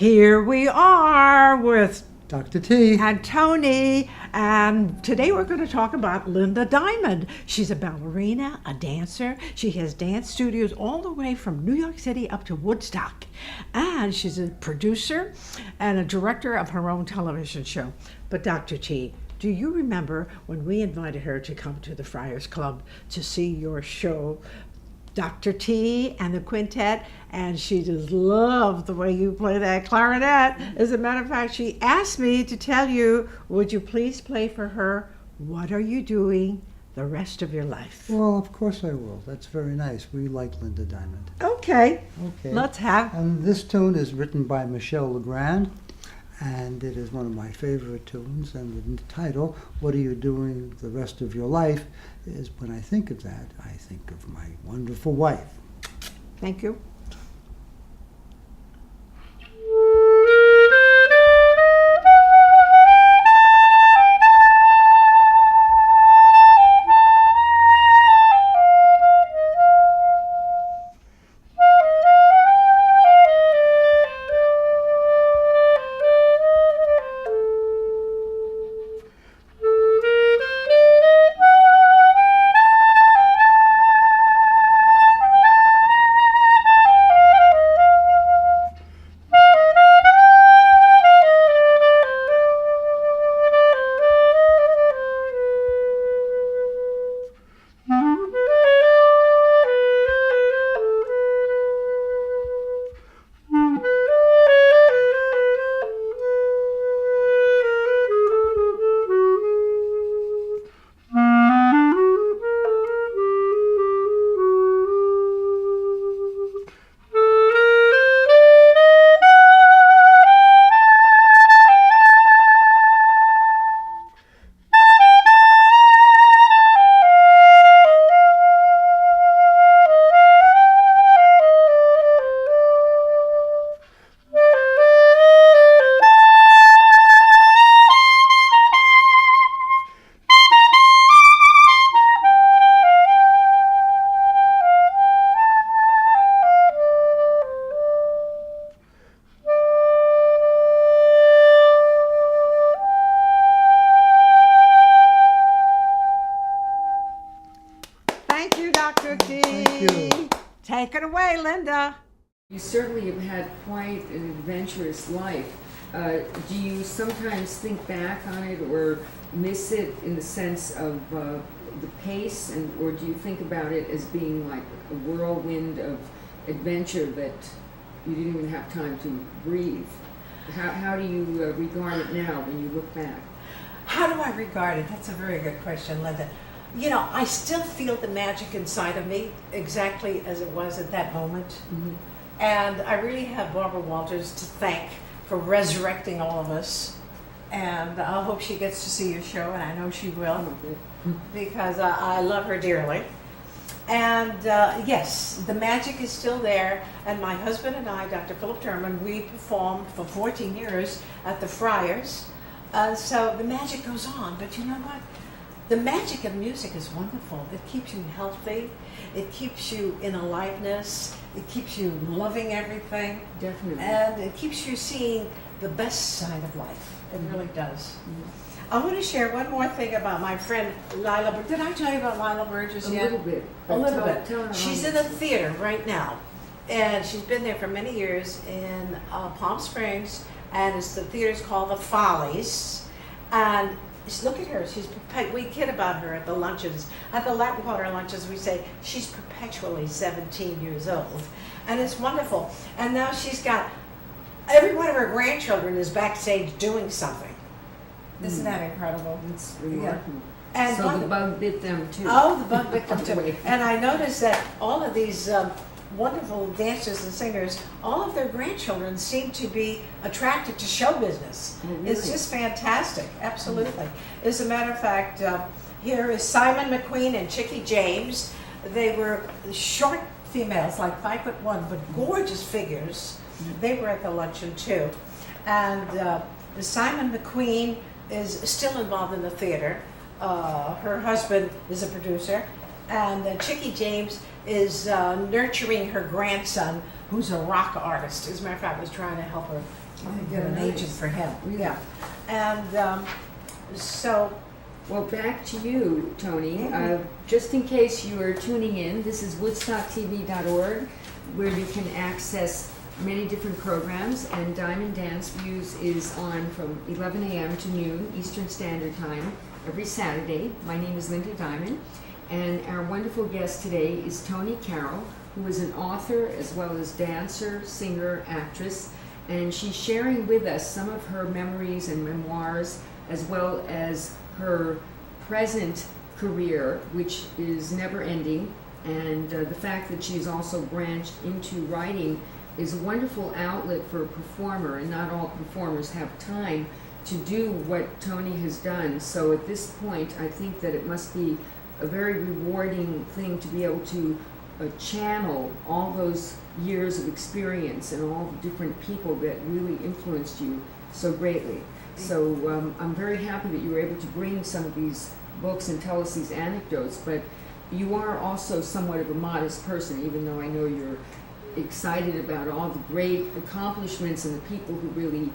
Here we are with Dr. T. and Toni, and today we're going to talk about Linda Diamond. She's a ballerina, a dancer. She has dance studios all the way from New York City up to Woodstock, and she's a producer and a director of her own television show. But Dr. T, do you remember when we invited her to come to the Friars Club to see your show, Dr. T and the Quintet, and she just loved the way you play that clarinet. As a matter of fact, she asked me to tell you, would you please play for her, What Are You Doing the Rest of Your Life? Well, of course I will. That's very nice. We like Linda Diamond. Okay, Okay. let's have. And this tune is written by Michel Legrand, and it is one of my favorite tunes. And the title, What Are You Doing the Rest of Your Life, is when I think of that, I think of my wonderful wife. Thank you. Thank you, Dr. T. Thank you. Take it away, Linda. You certainly have had quite an adventurous life. Do you sometimes think back on it or miss it in the sense of the pace, or do you think about it as being like a whirlwind of adventure that you didn't even have time to breathe? How do you regard it now when you look back? How do I regard it? That's a very good question, Linda. You know, I still feel the magic inside of me exactly as it was at that moment. Mm-hmm. And I really have Barbara Walters to thank for resurrecting all of us. And I hope she gets to see your show, and I know she will, because I love her dearly. And yes, the magic is still there. And my husband and I, Dr. Philip Terman, we performed for 14 years at the Friars. So the magic goes on. But you know what? The magic of music is wonderful. It keeps you healthy. It keeps you in aliveness. It keeps you loving everything. Definitely. And it keeps you seeing the best side of life. It really does. I want to share one more thing about my friend Lila. Did I tell you about Lila Burgess A yet? little bit. A little bit. Tell her She's how in a theater right now. And she's been there for many years in Palm Springs. And it's the theater's called The Follies. And look at her. We kid about her at the lunches. At the Latin Quarter lunches, we say she's perpetually 17 years old. And it's wonderful. And now she's got, every one of her grandchildren is backstage doing something. Isn't that incredible? It's remarkable. And So the bug bit them too. Oh, the bug victim too. And I noticed that all of these wonderful dancers and singers, all of their grandchildren seem to be attracted to show business. Oh, really? It's just fantastic, absolutely. As a matter of fact, here is Simon McQueen and Chicky James. They were short females, like 5'1", but gorgeous figures. They were at the luncheon too. And Simon McQueen is still involved in the theater. Her husband is a producer. And Chicky James is nurturing her grandson, who's a rock artist. As a matter of fact, I was trying to help her get an agent for him. Yeah. And so... Well, back to you, Toni. Just in case you are tuning in, this is WoodstockTV.org, where you can access many different programs, and Diamond Dance Views is on from 11 a.m. to noon Eastern Standard Time every Saturday. My name is Linda Diamond, and our wonderful guest today is Toni Carroll, who is an author as well as dancer, singer, actress, and she's sharing with us some of her memories and memoirs, as well as her present career, which is never ending, and the fact that she's also branched into writing is a wonderful outlet for a performer, and not all performers have time to do what Toni has done. So at this point, I think that it must be a very rewarding thing to be able to channel all those years of experience and all the different people that really influenced you so greatly. So I'm very happy that you were able to bring some of these books and tell us these anecdotes, but you are also somewhat of a modest person, even though I know you're excited about all the great accomplishments and the people who really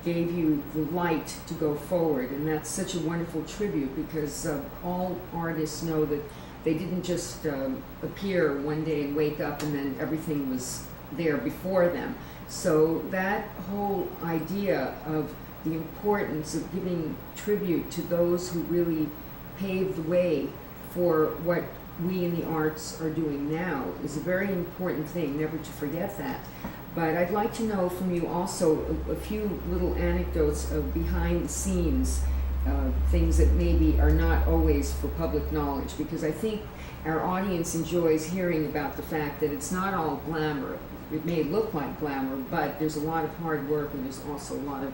gave you the light to go forward. And that's such a wonderful tribute, because all artists know that they didn't just appear one day and wake up and then everything was there before them. So that whole idea of the importance of giving tribute to those who really paved the way for what we in the arts are doing now is a very important thing, never to forget that. But I'd like to know from you also a few little anecdotes of behind the scenes, things that maybe are not always for public knowledge, because I think our audience enjoys hearing about the fact that it's not all glamour. It may look like glamour, but there's a lot of hard work, and there's also a lot of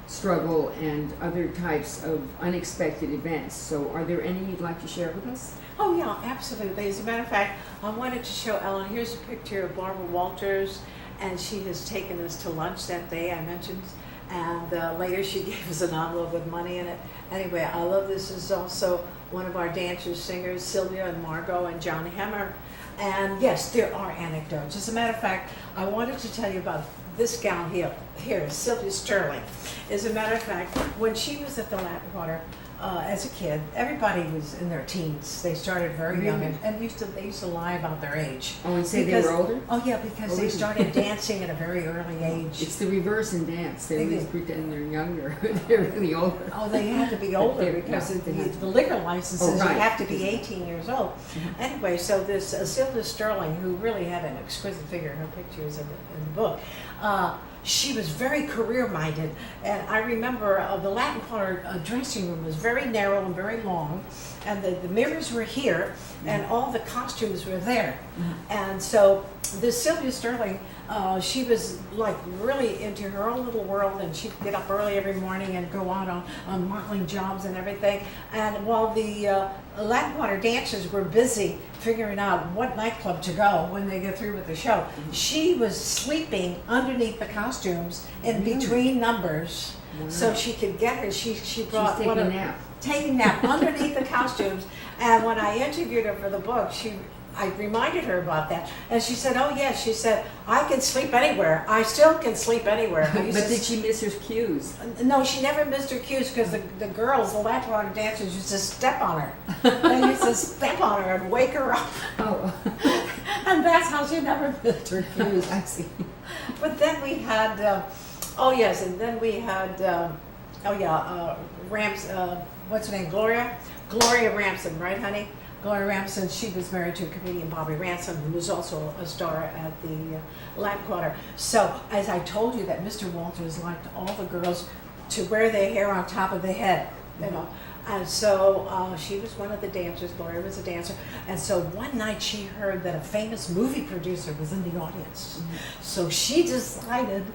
struggle and other types of unexpected events. So are there any you'd like to share with us? Oh yeah, absolutely. As a matter of fact, I wanted to show Ellen, here's a picture of Barbara Walters, and she has taken us to lunch that day I mentioned, and later she gave us an envelope with money in it. Anyway, I love this. This is also one of our dancers, singers, Sylvia and Margot and John Hemmer. And yes, there are anecdotes. As a matter of fact, I wanted to tell you about this gal here, Sylvia Sterling. As a matter of fact, when she was at the Latin as a kid, everybody was in their teens. They started very young, and they used to lie about their age. Oh, and say they were older? Oh yeah, because they started dancing at a very early age. It's the reverse in dance. They always pretend they're younger. They're really older. Oh, they had to be older because of the liquor licenses. You have to be 18 years old. Mm-hmm. Anyway, so this Sylvia Sterling, who really had an exquisite figure, her picture is in the book. She was very career-minded, and I remember the Latin Quarter dressing room was very narrow and very long, and the mirrors were here, and all the costumes were there. And so this Sylvia Sterling, she was like really into her own little world, and she'd get up early every morning and go out on modeling jobs and everything. And while the Latin Quarter dancers were busy figuring out what nightclub to go when they get through with the show, she was sleeping underneath the costumes in between numbers, so she could get her. She brought taking a nap underneath the costumes. And when I interviewed her for the book, I reminded her about that, and she said, "Oh yes," she said, "I can sleep anywhere. I still can sleep anywhere." But did she miss her cues? No, she never missed her cues, because the girls, the Latin Quarter dancers, used to step on her. They used to step on her and wake her up. Oh, and that's how she never missed her cues. I see. But then we had, what's her name, Gloria Ramson, right, honey? Gloria Ramson, she was married to comedian Bobby Ransom, who was also a star at the Latin Quarter. So, as I told you, that Mr. Walters liked all the girls to wear their hair on top of their head, you know. And so she was one of the dancers. Gloria was a dancer. And so one night she heard that a famous movie producer was in the audience. So she decided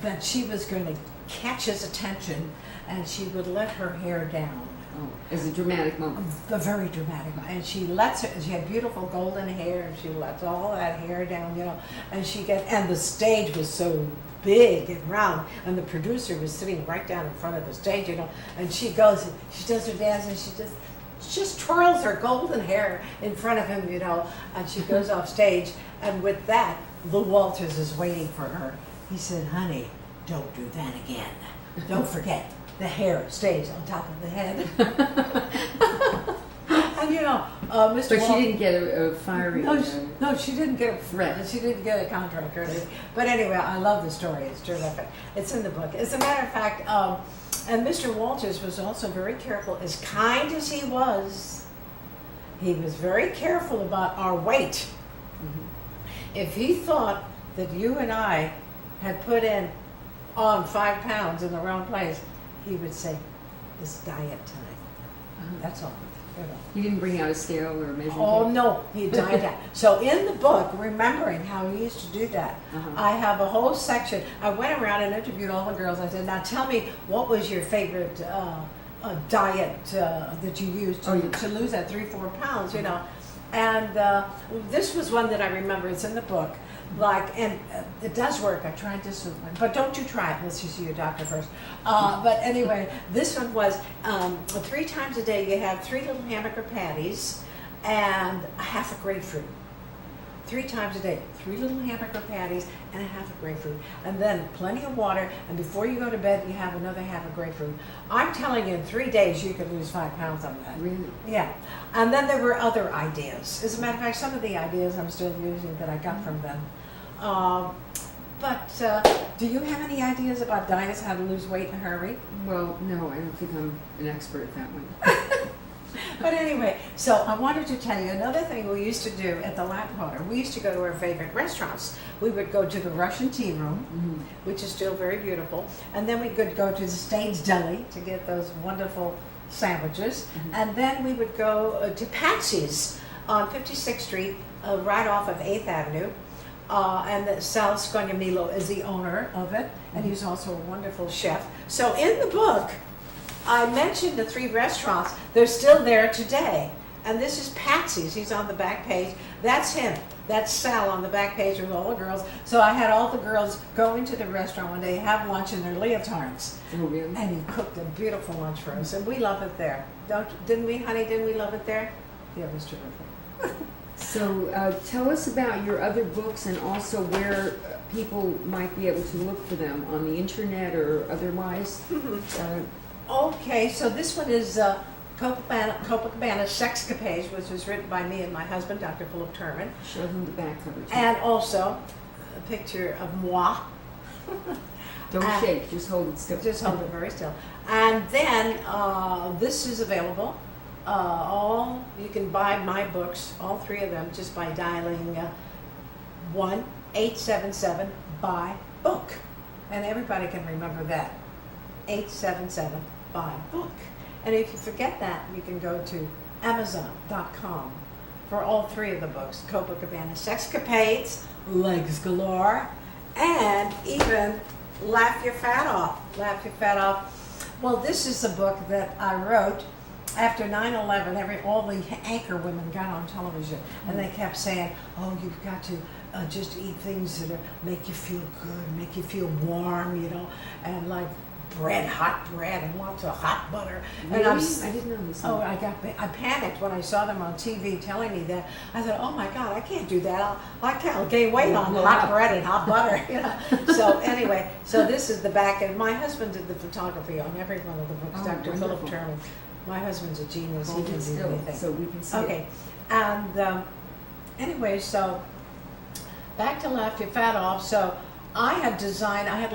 that she was going to catch his attention, and she would let her hair down. Oh, as a dramatic moment. A very dramatic moment. And she had beautiful golden hair, and she lets all that hair down, you know, and the stage was so big and round, and the producer was sitting right down in front of the stage, you know, and she does her dance, and she just just twirls her golden hair in front of him, and she goes off stage. And with that, Lou Walters is waiting for her. He said, honey, don't do that again. Don't forget, the hair stays on top of the head. And Mr. But she didn't get a fiery. No, she didn't get a threat. She didn't get a contract or anything. But anyway, I love the story. It's terrific. It's in the book. As a matter of fact, and Mr. Walters was also very careful. As kind as he was very careful about our weight. Mm-hmm. If he thought that you and I had put on 5 pounds in the wrong place, he would say, "It's diet time." That's all. You didn't bring out a scale or a measuring Oh tape? no, he died out. So in the book, remembering how he used to do that, I have a whole section. I went around and interviewed all the girls. I said, now tell me, what was your favorite diet that you used to lose that 3-4 pounds, And this was one that I remember. It's in the book. And it does work. I tried this one, but don't you try it unless you see your doctor first. But anyway, this one was 3 times a day. You have 3 little hamburger patties and a half a grapefruit. 3 times a day, 3 little hamburger patties and a half a grapefruit, and then plenty of water. And before you go to bed, you have another half a grapefruit. I'm telling you, in 3 days, you could lose 5 pounds on that. Really? Yeah. And then there were other ideas. As a matter of fact, some of the ideas I'm still using that I got from them. But do you have any ideas about diets, how to lose weight in a hurry? Well, no, I don't think I'm an expert at that one. But anyway, so I wanted to tell you another thing we used to do at the Lapwater. We used to go to our favorite restaurants. We would go to the Russian Tea Room, which is still very beautiful, and then we could go to the States Deli to get those wonderful sandwiches, and then we would go to Patsy's on 56th Street, right off of 8th Avenue. And Sal Scognamillo is the owner of it, and he's also a wonderful chef. So in the book, I mentioned the 3 restaurants. They're still there today. And this is Patsy's. He's on the back page. That's him. That's Sal on the back page with all the girls. So I had all the girls go into the restaurant one day, have lunch in their leotards. Oh, really? And he cooked a beautiful lunch for us. And we love it there. Didn't we, honey? Didn't we love it there? Yeah, it was terrific. So tell us about your other books and also where people might be able to look for them on the internet or otherwise. Okay, so this one is Copacabana Sexcapades, which was written by me and my husband, Dr. Philip Turman. Show them the back cover too. And also a picture of moi. Don't shake, just hold it still. Just hold it very still. And then this is available. You can buy my books, all 3 of them, just by dialing 1-877-BUY-BOOK. And everybody can remember that. 877-BUY-BOOK. And if you forget that, you can go to Amazon.com for all 3 of the books. Copacabana Sexcapades, Legs Galore, and even Laugh Your Fat Off. Laugh Your Fat Off. Well, this is a book that I wrote after 9/11. All the anchor women got on television, and they kept saying, "Oh, you've got to just eat things that make you feel good, make you feel warm, and like hot bread, and lots of hot butter." Really? And I didn't know this. I panicked when I saw them on TV telling me that. I thought, "Oh my God, I can't do that. I'll gain weight on hot bread and hot butter." So anyway, so this is the back, and my husband did the photography on every one of the books. Oh, Dr. Philip wonderful. Turman. My husband's a genius. Hold He it can do still anything. so we can see Okay, it. and anyway, so back to Laugh Your Fat Off. So I had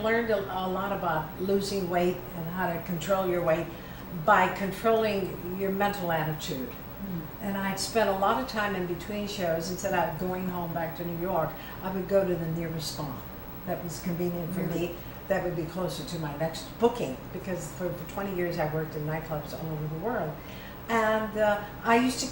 learned a lot about losing weight and how to control your weight by controlling your mental attitude. And I'd spent a lot of time in between shows. Instead of going home back to New York, I would go to the nearest spa that was convenient for me. That would be closer to my next booking, because for 20 years I worked in nightclubs all over the world. And I used to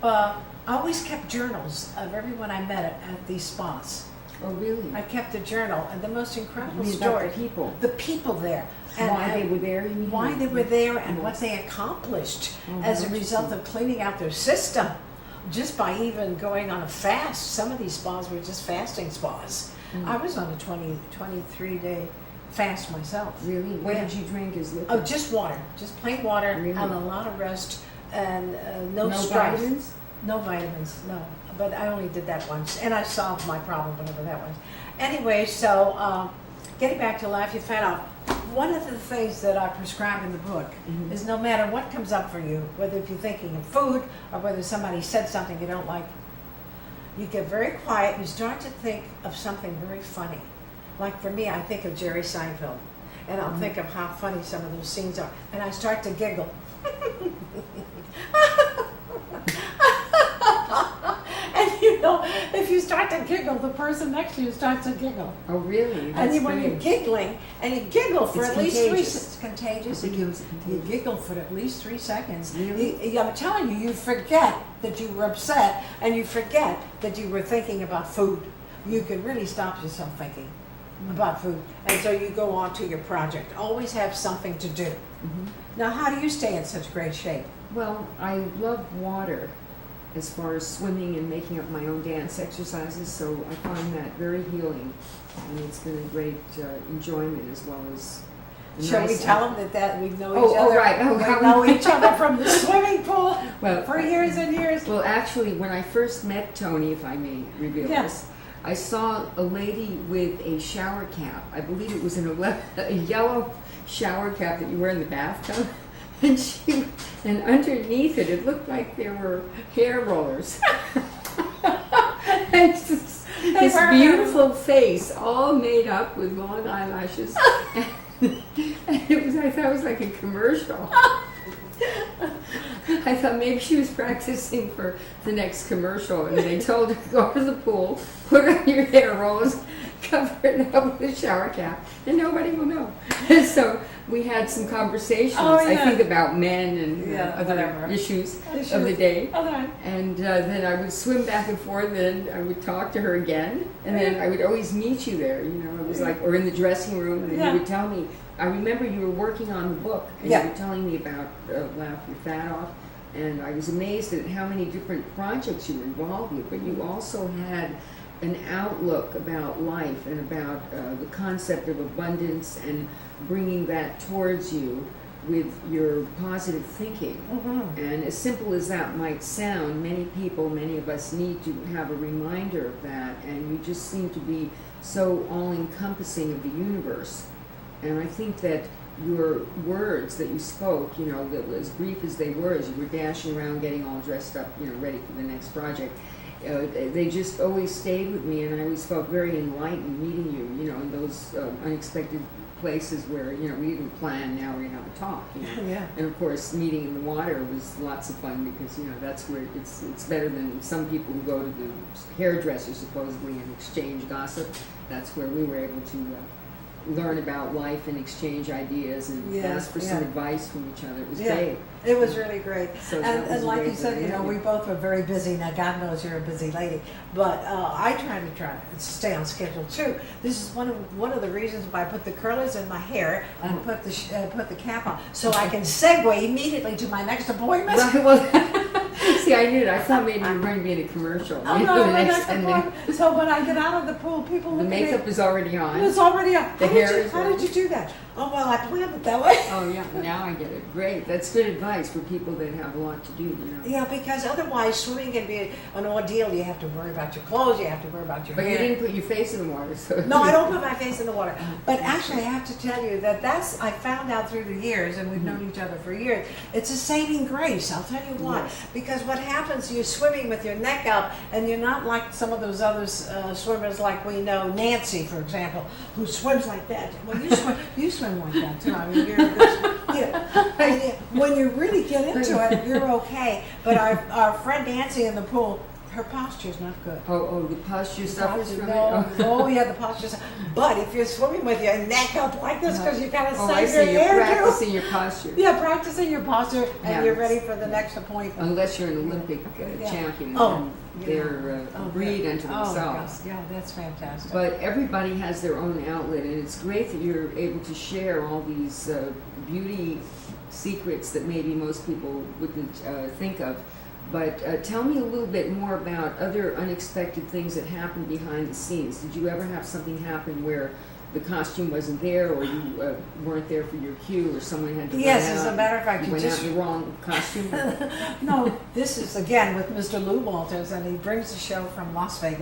I always kept journals of everyone I met at these spas. Oh, really? I kept a journal, and the most incredible About story. the people. The people there. And Why they were there, you mean? why they were there and what they accomplished as a result of cleaning out their system, just by even going on a fast. Some of these spas were just fasting spas. I was on a 23-day fast myself. Really? What Yeah. did you drink as liquid? Oh, just water, just plain water, Really? and a lot of rest, and no No strife. vitamins? No vitamins, no. But I only did that once, and I solved my problem, whatever that was. Anyway, so getting back to Laugh Your Fat Off, one of the things that I prescribe in the book is no matter what comes up for you, whether if you're thinking of food or whether somebody said something you don't like, you get very quiet and you start to think of something very funny. Like for me, I think of Jerry Seinfeld, and I'll think of how funny some of those scenes are, and I start to giggle. And you know, if you start to giggle, the person next to you starts to giggle. Oh, really? And That's when you're great. giggling, and you giggle for It's at least contagious. it's contagious. It becomes You contagious. giggle for at least 3 seconds. Really? I'm telling you, you forget that you were upset, and you forget that you were thinking about food. You can really stop yourself thinking about food, and so you go on to your project. Always have something to do. Now, how do you stay in such great shape? Well, I love water as far as swimming and making up my own dance exercises, so I find that very healing, and it's been a great enjoyment as well as a Shall we nice- tell them that we know Oh, each oh, other? right. Oh, we how- know each other from the swimming pool Well, for years and years. Well, actually, when I first met Toni, if I may reveal Yeah. this, I saw a lady with a shower cap. I believe it was a yellow shower cap that you wear in the bathtub. And underneath it, it looked like there were hair rollers. And this were beautiful face, all made up with long eyelashes. And it was, I thought it was like a commercial. I thought maybe she was practicing for the next commercial, and they told her to go to the pool, put on your hair rollers, cover it up with a shower cap, and nobody will know. So we had some conversations, Oh, yeah. I think, about men and Yeah, other whatever. issues of the day. Okay. And then I would swim back and forth, and I would talk to her again, and then I would always meet you there. You know, it was like, or in the dressing room, and Yeah. you would tell me. I remember you were working on the book, and Yeah. you were telling me about Laugh Your Fat Off, and I was amazed at how many different projects you were involved with. But you also had an outlook about life and about the concept of abundance and bringing that towards you with your positive thinking. And as simple as that might sound, many people, many of us need to have a reminder of that, and you just seem to be so all-encompassing of the universe. And I think that your words that you spoke, you know, that as brief as they were, as you were dashing around getting all dressed up, you know, ready for the next project, they just always stayed with me, and I always felt very enlightened meeting you, you know, in those unexpected places where, you know, we didn't plan, now we're going to have a talk, you know. Yeah. And of course, meeting in the water was lots of fun because, you know, that's where it's better than some people who go to the hairdresser supposedly and exchange gossip. That's where we were able to learn about life and exchange ideas and Yeah, ask for some yeah. advice from each other. It was Yeah. great. It was really great. So that was And like great you said, you know, we dynamic. both were very busy. Now, God knows you're a busy lady, but I try to stay on schedule too. This is one of the reasons why I put the curlers in my hair and put the cap on, so I can segue immediately to my next appointment. Right, well, see, I knew it. I thought maybe you were going to be in a commercial. Oh You no, know, the my next next 10 minutes. appointment. So when I get out of the pool, people The look at me. makeup is already on. It was already up. The hair is How did on. you do that? Oh well, I planned it that way. Oh yeah, now I get it. Great. That's good advice for people that have a lot to do, you know. Yeah, because otherwise swimming can be an ordeal. You have to worry about your clothes. You have to worry about your But you hair. didn't put your face in the water, so. No, I don't put my face in the water. But actually, I have to tell you that I found out through the years, and we've known each other for years, it's a saving grace. I'll tell you why. Yes. Because what happens, you're swimming with your neck up, and you're not like some of those other swimmers like we know, Nancy, for example, who swims like that. Well, you swim like that, too. I mean, you're when you really get into it, you're okay. But our friend Nancy in the pool, her posture's not good. Oh, the posture suffers from it? No, Oh. oh yeah, the posture. But if you're swimming with your neck up like this, because you gotta Oh, I save your see. You're hair, practicing your posture. yeah, practicing your posture, and Yeah. you're ready for the next appointment. Unless you're an Olympic Yeah. champion, Oh, and yeah. they're Oh, breed yeah. unto Oh, themselves. God. Yeah, that's fantastic. But everybody has their own outlet, and it's great that you're able to share all these beauty secrets that maybe most people wouldn't think of. But tell me a little bit more about other unexpected things that happen behind the scenes. Did you ever have something happen where the costume wasn't there, or you weren't there for your cue, or someone had to Yes, run as out a matter of fact, and you went just- out in the wrong costume? No, this is again with Mr. Lou Walters, and he brings the show from Las Vegas.